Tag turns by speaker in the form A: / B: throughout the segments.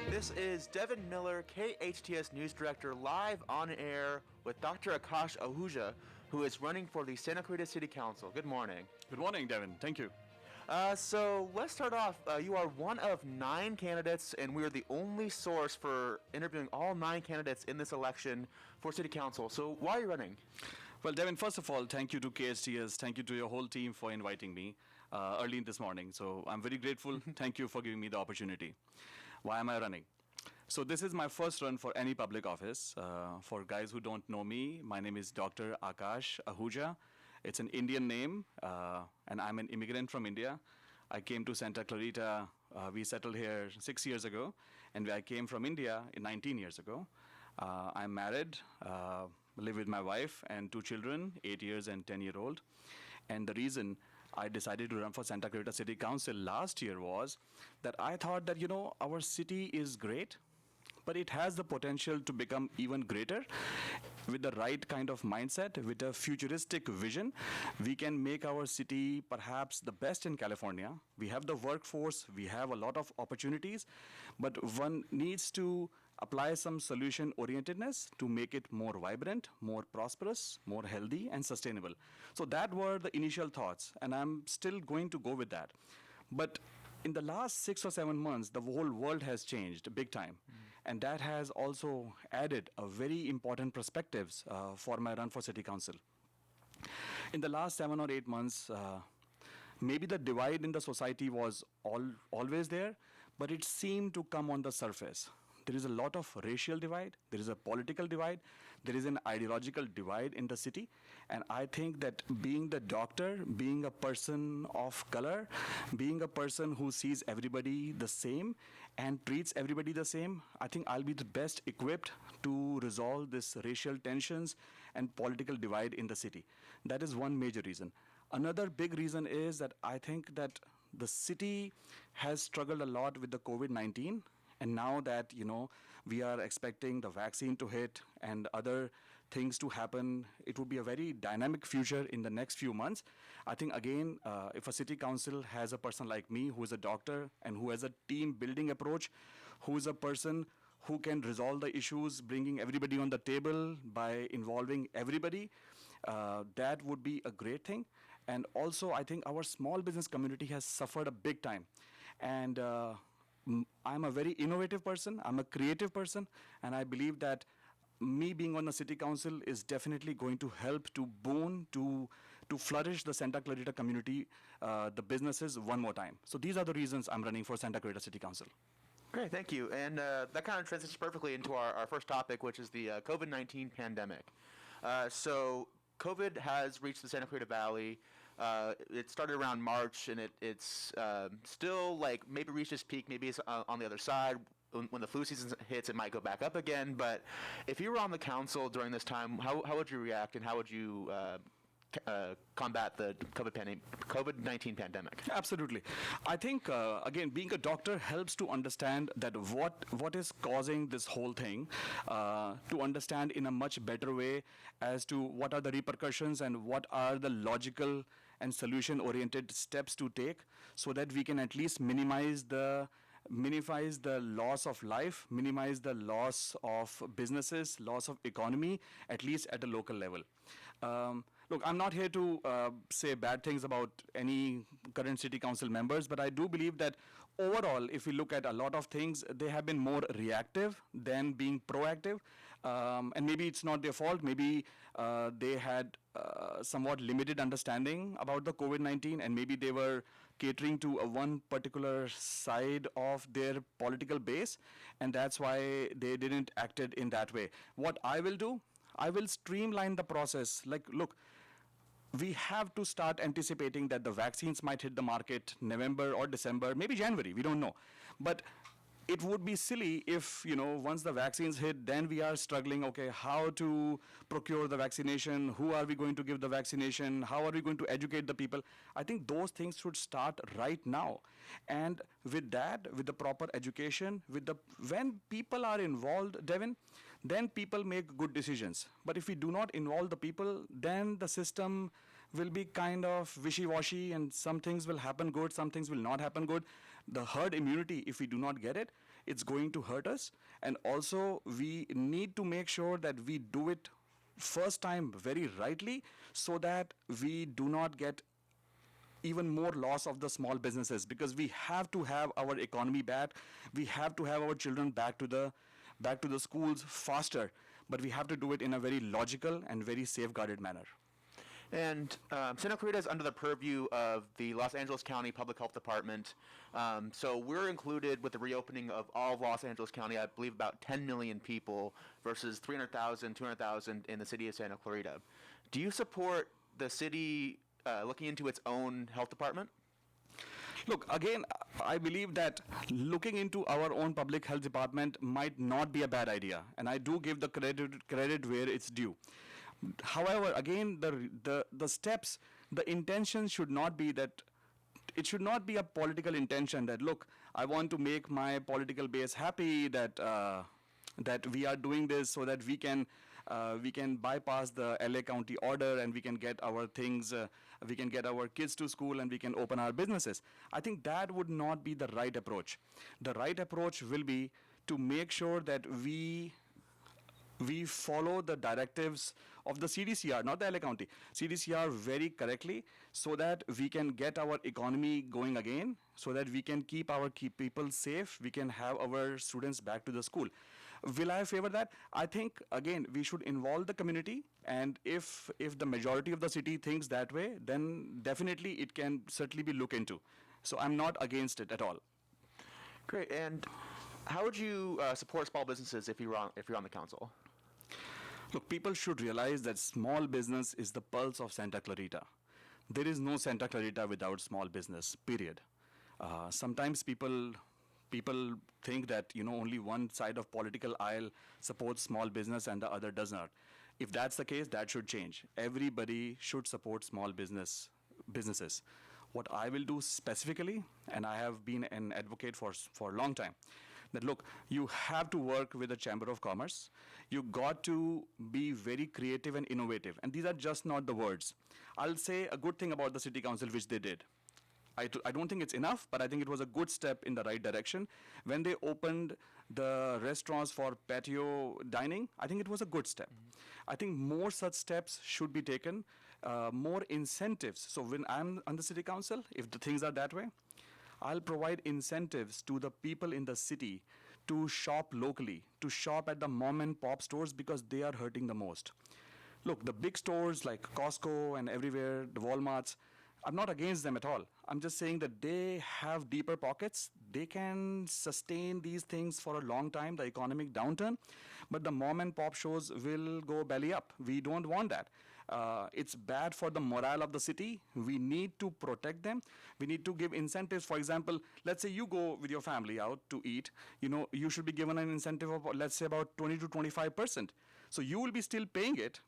A: This is Devon Miller, KHTS News Director, live on air with Dr. Aakash Ahuja, who is running for the Santa Clarita City Council. Good morning.
B: Good morning, Devon. Thank you.
A: So let's start off. You are one of 9 candidates, and we are the only source for interviewing all 9 candidates in this election for City Council. So why are you running?
B: Well, Devon, first of all, thank you to KHTS. Thank you to your whole team for inviting me early in this morning. So I'm very grateful. Thank you for giving me the opportunity. Why am I running? So this is my first run for any public office. For guys who don't know me, my name is Dr. Aakash Ahuja. It's an Indian name, and I'm an immigrant from India. I came to Santa Clarita. We settled here 6 years ago, and I came from India 19 years ago. I'm married, live with my wife and 2 children, 8 years and 10-year-old. And the reason I decided to run for Santa Clarita City Council last year was that I thought that, our city is great, but it has the potential to become even greater. With the right kind of mindset, with a futuristic vision, we can make our city perhaps the best in California. We have the workforce, we have a lot of opportunities, but one needs to apply some solution orientedness to make it more vibrant, more prosperous, more healthy and sustainable. So that were the initial thoughts, and I'm still going to go with that. But in the last 6 or 7 months, the whole world has changed big time. And that has also added a very important perspectives for my run for City Council. In the last 7 or 8 months, maybe the divide in the society was always there, but it seemed to come on the surface. There is a lot of racial divide, there is a political divide, there is an ideological divide in the city. And I think that being the doctor, being a person of color, being a person who sees everybody the same and treats everybody the same, I think I'll be the best equipped to resolve this racial tensions and political divide in the city. That is one major reason. Another big reason is that I think that the city has struggled a lot with the COVID-19. And now that, we are expecting the vaccine to hit and other things to happen, it would be a very dynamic future in the next few months. I think, again, if a city council has a person like me who is a doctor and who has a team building approach, who is a person who can resolve the issues, bringing everybody on the table by involving everybody, that would be a great thing. And also, I think our small business community has suffered a big time. And I'm a very innovative person, I'm a creative person, and I believe that me being on the city council is definitely going to help to boon, to flourish the Santa Clarita community, the businesses one more time. So these are the reasons I'm running for Santa Clarita City Council.
A: Great, thank you. And that kind of transitions perfectly into our first topic, which is the COVID-19 pandemic. So COVID has reached the Santa Clarita Valley. It started around March, and it's still like maybe reached its peak. Maybe it's on the other side. When the flu season hits, it might go back up again. But if you were on the council during this time, how would you react, and how would you combat the COVID-19 pandemic?
B: Absolutely. I think, again, being a doctor helps to understand that what is causing this whole thing, to understand in a much better way as to what are the repercussions and what are the logical and solution-oriented steps to take so that we can at least minimize the loss of life, minimize the loss of businesses, loss of economy, at least at a local level. Look, I'm not here to say bad things about any current city council members, but I do believe that overall, if we look at a lot of things, they have been more reactive than being proactive. And maybe it's not their fault. Maybe they had somewhat limited understanding about the COVID-19, and maybe they were catering to one particular side of their political base, and that's why they didn't acted in that way. What I will do, I will streamline the process. Like, look, we have to start anticipating that the vaccines might hit the market November or December, maybe January, we don't know. But it would be silly if, once the vaccines hit, then we are struggling, okay, how to procure the vaccination, who are we going to give the vaccination, how are we going to educate the people. I think those things should start right now. And with that, with the proper education, when people are involved, Devin, then people make good decisions. But if we do not involve the people, then the system will be kind of wishy-washy, and some things will happen good, some things will not happen good. The herd immunity, if we do not get it, it's going to hurt us. And also, we need to make sure that we do it first time very rightly, so that we do not get even more loss of the small businesses, because we have to have our economy back. We have to have our children back to the schools faster, but we have to do it in a very logical and very safeguarded manner.
A: And Santa Clarita is under the purview of the Los Angeles County Public Health Department. So we're included with the reopening of all of Los Angeles County, I believe about 10 million people versus 300,000, 200,000 in the city of Santa Clarita. Do you support the city looking into its own health department?
B: Look, again, I believe that looking into our own public health department might not be a bad idea, and I do give the credit where it's due. However, again, the steps, the intention should not be that. It should not be a political intention that, look, I want to make my political base happy that that we are doing this so that we can bypass the LA County order and we can get our things, we can get our kids to school and we can open our businesses. I think that would not be the right approach. The right approach will be to make sure that we follow the directives of the CDCR, not the LA County, CDCR very correctly, so that we can get our economy going again, so that we can keep people safe, we can have our students back to the school. Will I favor that? I think, again, we should involve the community, and if the majority of the city thinks that way, then definitely it can certainly be looked into. So I'm not against it at all.
A: Great. And how would you support small businesses if you're on the council?
B: Look, people should realize that small business is the pulse of Santa Clarita. There is no Santa Clarita without small business, period. Sometimes people think that, only one side of political aisle supports small business and the other does not. If that's the case, that should change. Everybody should support small businesses. What I will do specifically, and I have been an advocate for a long time, that look, you have to work with the Chamber of Commerce. You got to be very creative and innovative. And these are just not the words. I'll say a good thing about the City Council, which they did. I don't think it's enough, but I think it was a good step in the right direction. When they opened the restaurants for patio dining, I think it was a good step. I think more such steps should be taken, more incentives. So when I'm on the City Council, if the things are that way, I'll provide incentives to the people in the city to shop locally, to shop at the mom and pop stores, because they are hurting the most. Look, the big stores like Costco and everywhere, the Walmarts, I'm not against them at all. I'm just saying that they have deeper pockets. They can sustain these things for a long time, the economic downturn. But the mom and pop shows will go belly up. We don't want that. It's bad for the morale of the city. We need to protect them. We need to give incentives. For example, let's say you go with your family out to eat. You should be given an incentive of, let's say, about 20 to 25%. So you will be still paying it.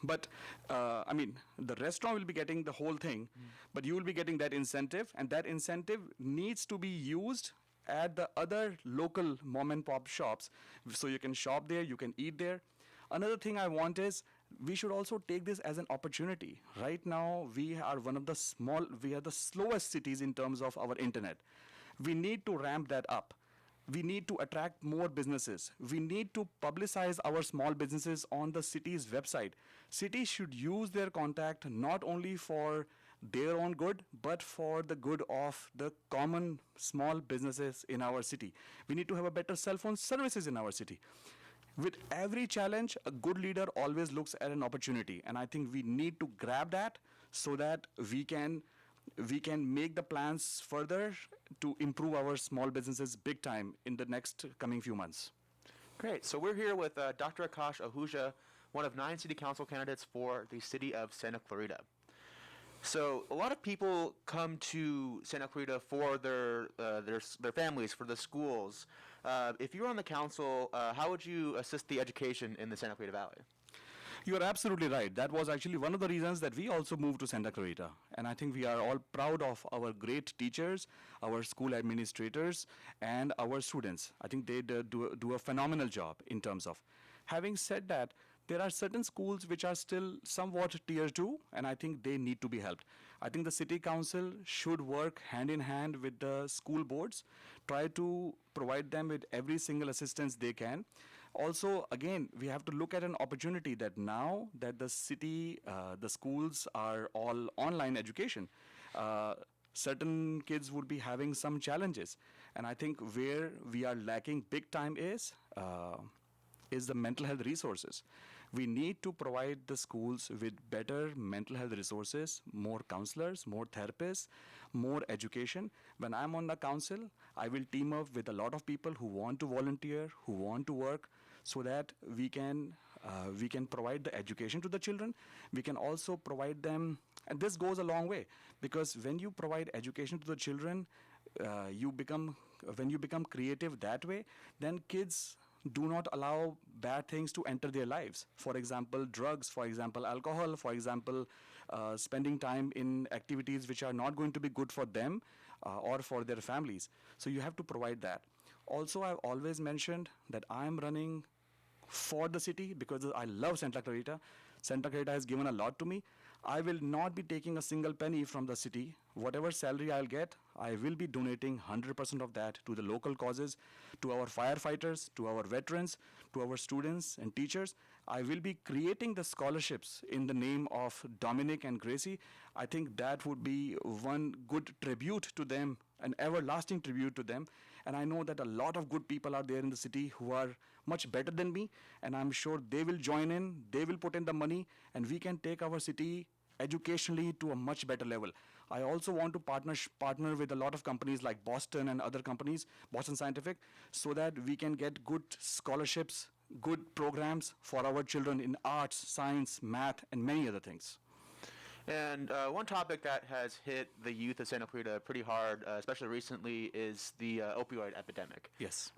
B: But, the restaurant will be getting the whole thing, but you will be getting that incentive, and that incentive needs to be used at the other local mom and pop shops. So you can shop there, you can eat there. Another thing I want is, we should also take this as an opportunity. Right now, we are the slowest cities in terms of our internet. We need to ramp that up. We need to attract more businesses. We need to publicize our small businesses on the city's website. Cities should use their contact not only for their own good, but for the good of the common small businesses in our city. We need to have a better cell phone services in our city. With every challenge, a good leader always looks at an opportunity. And I think we need to grab that so that we can make the plans further to improve our small businesses big time in the next coming few months.
A: Great. So we're here with Dr. Aakash Ahuja, one of 9 city council candidates for the city of Santa Clarita. So a lot of people come to Santa Clarita for their families, for the schools. If you were on the council, how would you assist the education in the Santa Clarita Valley?
B: You are absolutely right. That was actually one of the reasons that we also moved to Santa Clarita. And I think we are all proud of our great teachers, our school administrators, and our students. I think they do a phenomenal job in terms of. Having said that, there are certain schools which are still somewhat tier 2, and I think they need to be helped. I think the city council should work hand in hand with the school boards, try to provide them with every single assistance they can. Also, again, we have to look at an opportunity that now that the city, the schools are all online education, certain kids would be having some challenges. And I think where we are lacking big time is the mental health resources. We need to provide the schools with better mental health resources, more counselors, more therapists, more education. When I'm on the council, I will team up with a lot of people who want to volunteer, who want to work, so that we can provide the education to the children. We can also provide them, and this goes a long way, because when you provide education to the children, when you become creative that way, then kids do not allow bad things to enter their lives. For example, drugs, for example, alcohol, for example, spending time in activities which are not going to be good for them or for their families. So you have to provide that. Also, I've always mentioned that I'm running for the city because I love Santa Clarita. Santa Clarita has given a lot to me. I will not be taking a single penny from the city. Whatever salary I'll get, I will be donating 100% of that to the local causes, to our firefighters, to our veterans, to our students and teachers. I will be creating the scholarships in the name of Dominic and Gracie. I think that would be one good tribute to them, an everlasting tribute to them. And I know that a lot of good people are there in the city who are much better than me, and I'm sure they will join in, they will put in the money, and we can take our city educationally to a much better level. I also want to partner with a lot of companies like Boston and other companies, Boston Scientific, so that we can get good scholarships, good programs for our children in arts, science, math, and many other things.
A: And one topic that has hit the youth of Santa Clarita pretty hard, especially recently, is the opioid epidemic.
B: Yes.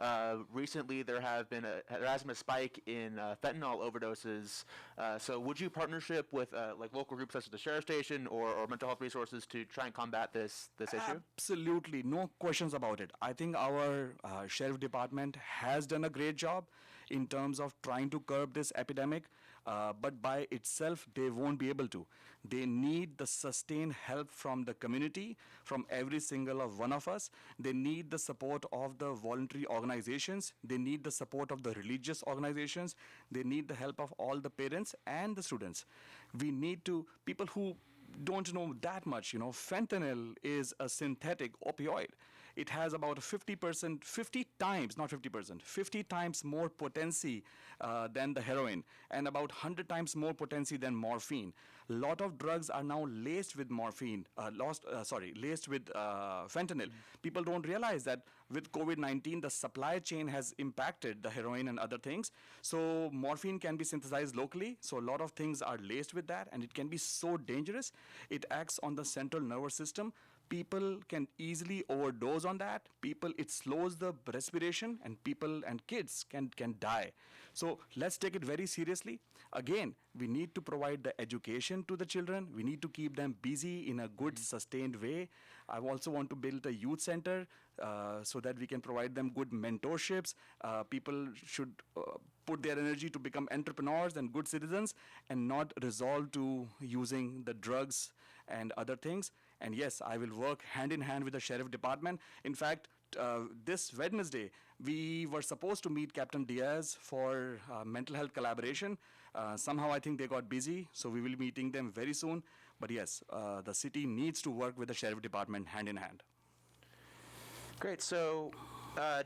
A: Recently, there has been a spike in fentanyl overdoses. So, would you partnership with like local groups such as the sheriff station or mental health resources to try and combat this issue?
B: Absolutely, no questions about it. I think our sheriff department has done a great job in terms of trying to curb this epidemic, but by itself, they won't be able to. They need the sustained help from the community, from every single one of us. They need the support of the voluntary organizations. They need the support of the religious organizations. They need the help of all the parents and the students. We need to, people who don't know that much, fentanyl is a synthetic opioid. It has about 50%, 50 times, not 50%, 50 times more potency than the heroin, and about 100 times more potency than morphine. A lot of drugs are now laced with laced with fentanyl. People don't realize that with COVID-19, the supply chain has impacted the heroin and other things. So morphine can be synthesized locally. So a lot of things are laced with that, and it can be so dangerous. It acts on the central nervous system. People can easily overdose on that. It slows the respiration, and people and kids can die. So let's take it very seriously. Again, we need to provide the education to the children. We need to keep them busy in a good, sustained way. I also want to build a youth center so that we can provide them good mentorships. People should put their energy to become entrepreneurs and good citizens, and not resolve to using the drugs and other things. And yes, I will work hand in hand with the sheriff department. In fact, this Wednesday, we were supposed to meet Captain Diaz for mental health collaboration. Somehow I think they got busy, so we will be meeting them very soon. But yes, the city needs to work with the sheriff department hand in hand.
A: Great. So,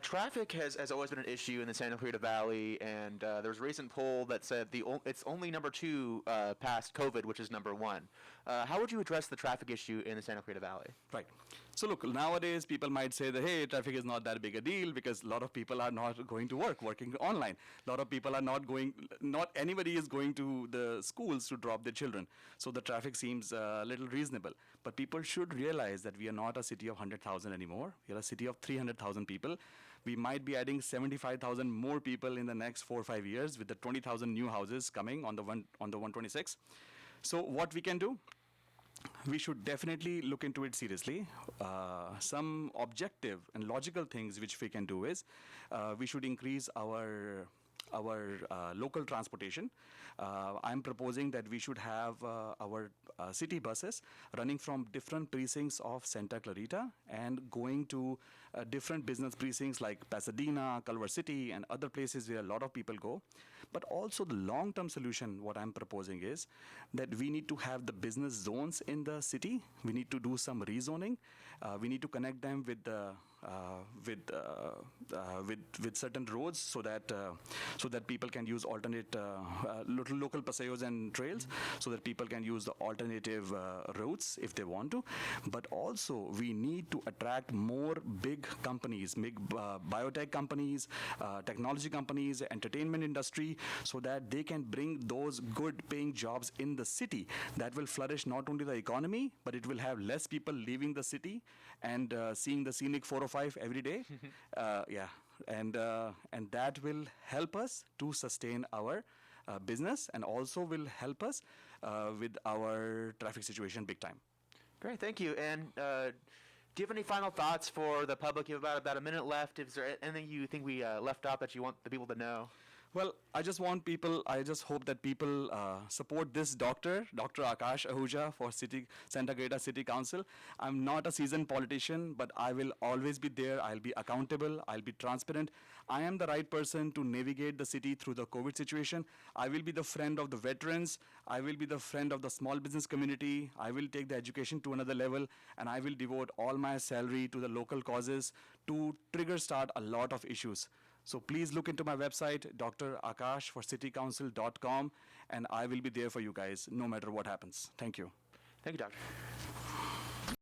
A: traffic has always been an issue in the Santa Clarita Valley, and there was a recent poll that said it's only number 2 past COVID, which is number 1. How would you address the traffic issue in the Santa Clarita Valley?
B: Right. So look, nowadays people might say that, hey, traffic is not that big a deal because a lot of people are not going to work, working online. A lot of people are not anybody is going to the schools to drop their children. So the traffic seems a little reasonable. But people should realize that we are not a city of 100,000 anymore. We are a city of 300,000 people. We might be adding 75,000 more people in the next 4 or 5 years with the 20,000 new houses coming on the 126. So what we can do? We should definitely look into it seriously. Some objective and logical things which we can do is we should increase our our local transportation. I'm proposing that we should have our city buses running from different precincts of Santa Clarita and going to different business precincts like Pasadena, Culver City, and other places where a lot of people go. But also the long-term solution, what I'm proposing is that we need to have the business zones in the city. We need to do some rezoning. We need to connect them with the with certain roads so that people can use alternate local paseos and trails, so that people can use the alternative routes if they want to. But also we need to attract more big companies, big biotech companies, technology companies, entertainment industry, so that they can bring those good paying jobs in the city that will flourish not only the economy, but it will have less people leaving the city and seeing the scenic 405 every day. Yeah, and that will help us to sustain our business, and also will help us with our traffic situation big time.
A: Great, thank you. And do you have any final thoughts for the public? You have about a minute left. Is there anything you think we left out that you want the people to know?
B: Well, I just hope that people support this Dr. Aakash Ahuja for Santa Clarita City Council. I'm not a seasoned politician, but I will always be there. I'll be accountable. I'll be transparent. I am the right person to navigate the city through the COVID situation. I will be the friend of the veterans. I will be the friend of the small business community. I will take the education to another level, and I will devote all my salary to the local causes to start a lot of issues. So please look into my website, draakashforcitycouncil.com, and I will be there for you guys no matter what happens. Thank you.
A: Thank you, Doctor.